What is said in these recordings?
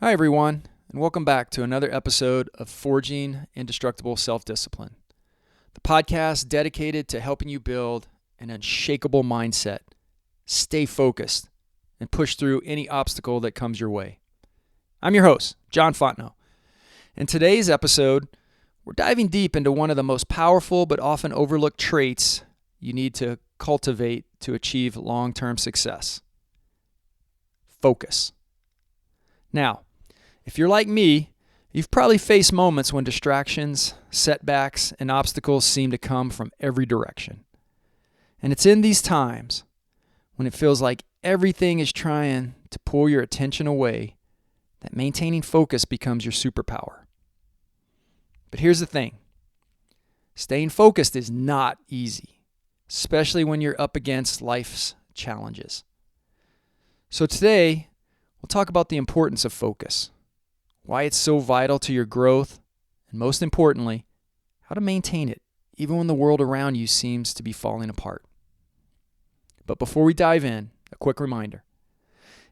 Hi, everyone, and welcome back to another episode of Forging Indestructible Self-Discipline, the podcast dedicated to helping you build an unshakable mindset, stay focused, and push through any obstacle that comes your way. I'm your host, John Fontenot. In today's episode, we're diving deep into one of the most powerful but often overlooked traits you need to cultivate to achieve long-term success: focus. Now, if you're like me, you've probably faced moments when distractions, setbacks, and obstacles seem to come from every direction. And it's in these times when it feels like everything is trying to pull your attention away that maintaining focus becomes your superpower. But here's the thing. Staying focused is not easy, especially when you're up against life's challenges. So today, we'll talk about the importance of focus, why it's so vital to your growth, and most importantly, how to maintain it even when the world around you seems to be falling apart. But before we dive in, a quick reminder.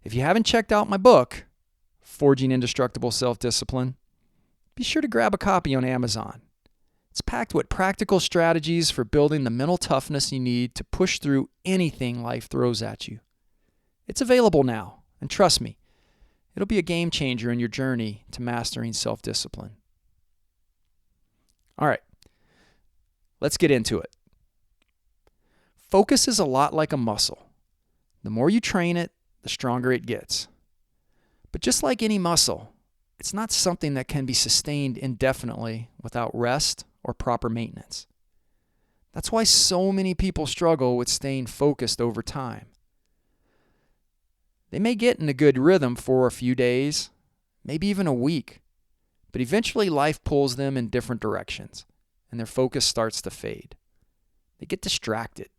If you haven't checked out my book, Forging Indestructible Self-Discipline, be sure to grab a copy on Amazon. It's packed with practical strategies for building the mental toughness you need to push through anything life throws at you. It's available now, and trust me, it'll be a game changer in your journey to mastering self-discipline. All right, let's get into it. Focus is a lot like a muscle. The more you train it, the stronger it gets. But just like any muscle, it's not something that can be sustained indefinitely without rest or proper maintenance. That's why so many people struggle with staying focused over time. They may get in a good rhythm for a few days, maybe even a week, but eventually life pulls them in different directions, and their focus starts to fade. They get distracted,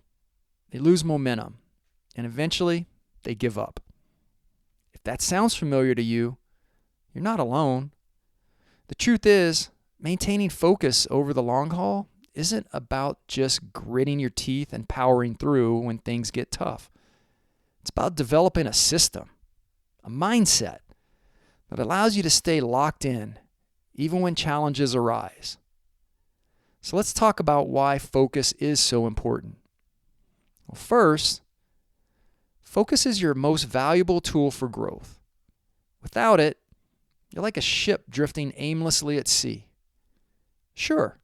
they lose momentum, and eventually they give up. If that sounds familiar to you, you're not alone. The truth is, maintaining focus over the long haul isn't about just gritting your teeth and powering through when things get tough. It's about developing a system, a mindset that allows you to stay locked in even when challenges arise. So let's talk about why focus is so important. Well, first, focus is your most valuable tool for growth. Without it, you're like a ship drifting aimlessly at sea. Sure,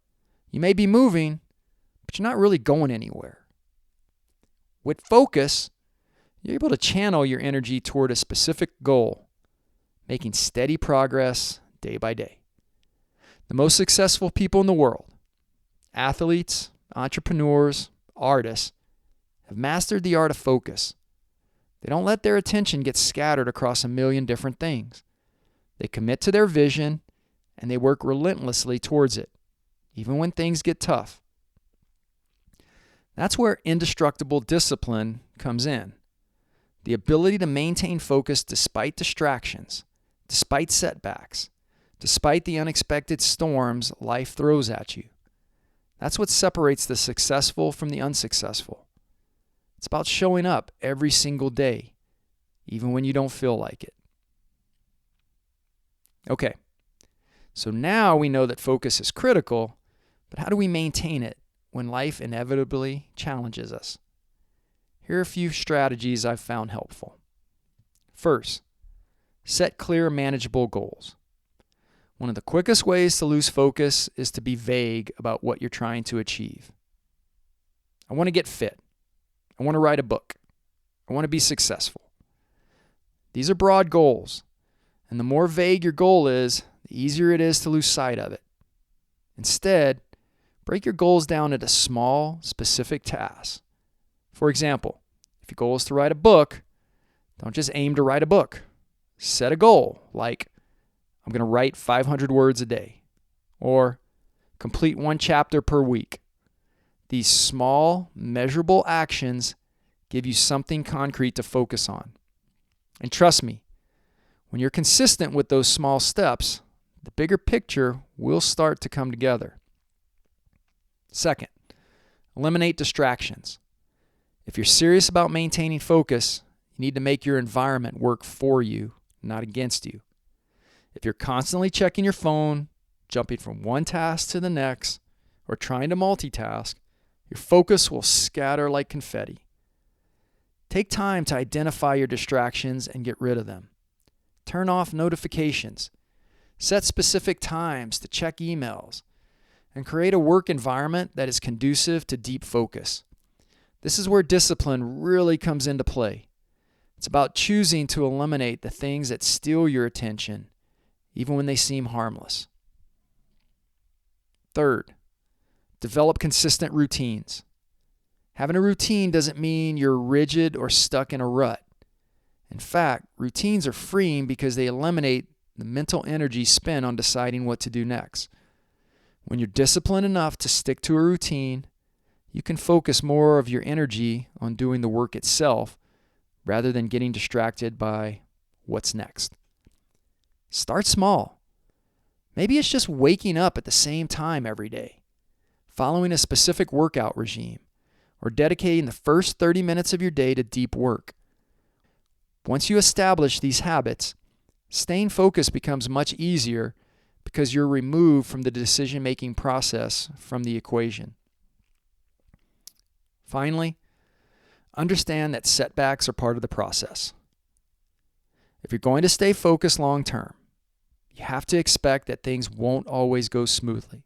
you may be moving, but you're not really going anywhere. With focus, you're able to channel your energy toward a specific goal, making steady progress day by day. The most successful people in the world, athletes, entrepreneurs, artists, have mastered the art of focus. They don't let their attention get scattered across a million different things. They commit to their vision, and they work relentlessly towards it, even when things get tough. That's where indestructible discipline comes in. The ability to maintain focus despite distractions, despite setbacks, despite the unexpected storms life throws at you. That's what separates the successful from the unsuccessful. It's about showing up every single day, even when you don't feel like it. Okay, so now we know that focus is critical, but how do we maintain it when life inevitably challenges us? Here are a few strategies I've found helpful. First, set clear, manageable goals. One of the quickest ways to lose focus is to be vague about what you're trying to achieve. I want to get fit. I want to write a book. I want to be successful. These are broad goals, and the more vague your goal is, the easier it is to lose sight of it. Instead, break your goals down into small, specific tasks. For example, if your goal is to write a book, don't just aim to write a book. Set a goal like, I'm going to write 500 words a day, or complete one chapter per week. These small, measurable actions give you something concrete to focus on. And trust me, when you're consistent with those small steps, the bigger picture will start to come together. Second, eliminate distractions. If you're serious about maintaining focus, you need to make your environment work for you, not against you. If you're constantly checking your phone, jumping from one task to the next, or trying to multitask, your focus will scatter like confetti. Take time to identify your distractions and get rid of them. Turn off notifications. Set specific times to check emails, and create a work environment that is conducive to deep focus. This is where discipline really comes into play. It's about choosing to eliminate the things that steal your attention, even when they seem harmless. Third, develop consistent routines. Having a routine doesn't mean you're rigid or stuck in a rut. In fact, routines are freeing because they eliminate the mental energy spent on deciding what to do next. When you're disciplined enough to stick to a routine, you can focus more of your energy on doing the work itself rather than getting distracted by what's next. Start small. Maybe it's just waking up at the same time every day, following a specific workout regime, or dedicating the first 30 minutes of your day to deep work. Once you establish these habits, staying focused becomes much easier because you're removed from the decision-making process from the equation. Finally, understand that setbacks are part of the process. If you're going to stay focused long-term, you have to expect that things won't always go smoothly.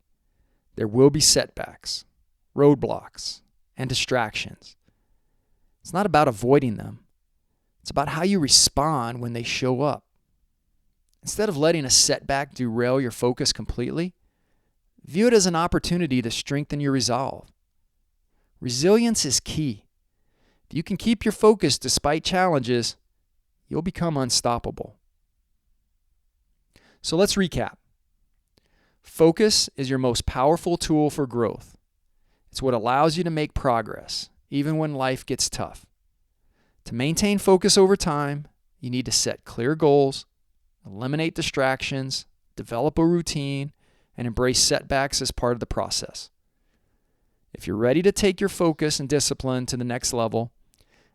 There will be setbacks, roadblocks, and distractions. It's not about avoiding them. It's about how you respond when they show up. Instead of letting a setback derail your focus completely, view it as an opportunity to strengthen your resolve. Resilience is key. If you can keep your focus despite challenges, you'll become unstoppable. So let's recap. Focus is your most powerful tool for growth. It's what allows you to make progress, even when life gets tough. To maintain focus over time, you need to set clear goals, eliminate distractions, develop a routine, and embrace setbacks as part of the process. If you're ready to take your focus and discipline to the next level,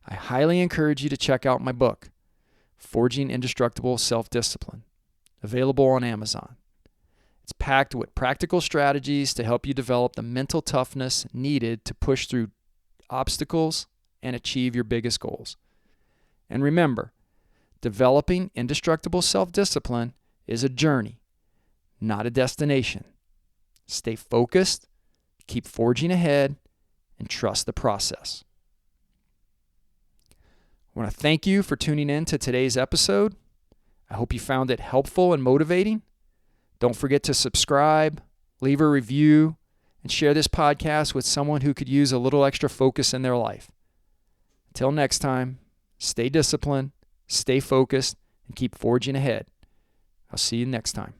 I highly encourage you to check out my book, Forging Indestructible Self-Discipline, available on Amazon. It's packed with practical strategies to help you develop the mental toughness needed to push through obstacles and achieve your biggest goals. And remember, developing indestructible self-discipline is a journey, not a destination. Stay focused, keep forging ahead, and trust the process. I want to thank you for tuning in to today's episode. I hope you found it helpful and motivating. Don't forget to subscribe, leave a review, and share this podcast with someone who could use a little extra focus in their life. Until next time, stay disciplined, stay focused, and keep forging ahead. I'll see you next time.